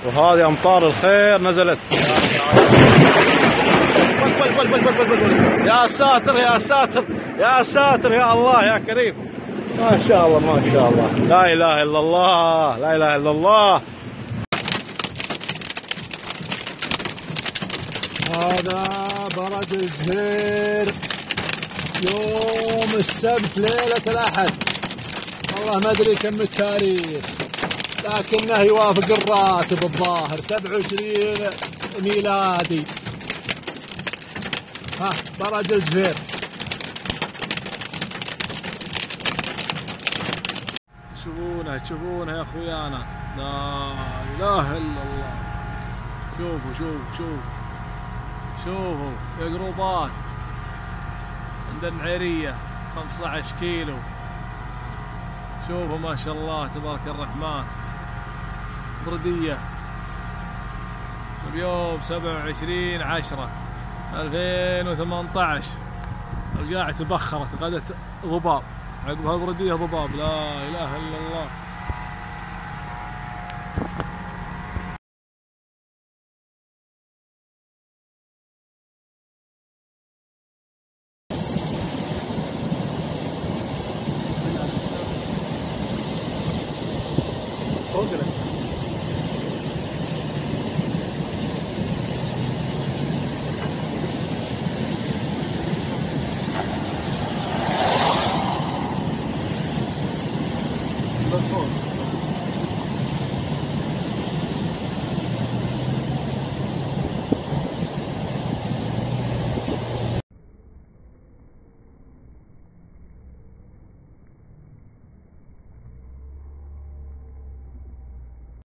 وهذه أمطار الخير نزلت. يا ساتر يا ساتر يا ساتر يا الله يا كريم، ما شاء الله ما شاء الله، لا إله إلا الله لا إله إلا الله. هذا برد الزهير يوم السبت ليلة الأحد، والله ما أدري كم التاريخ، لكنه يوافق الراتب الظاهر 27 ميلادي. ها برد الزهير. تشوفونه يا اخويانا، لا اله الا الله. شوفوا يا جروبات عند النعيرية 15 كيلو. شوفوا ما شاء الله تبارك الرحمن. بردية بيوم 27/10/2018 رجعت تبخرت غدت ضباب، عقب هالبردية ضباب، لا اله الا الله. فوق الأسفل.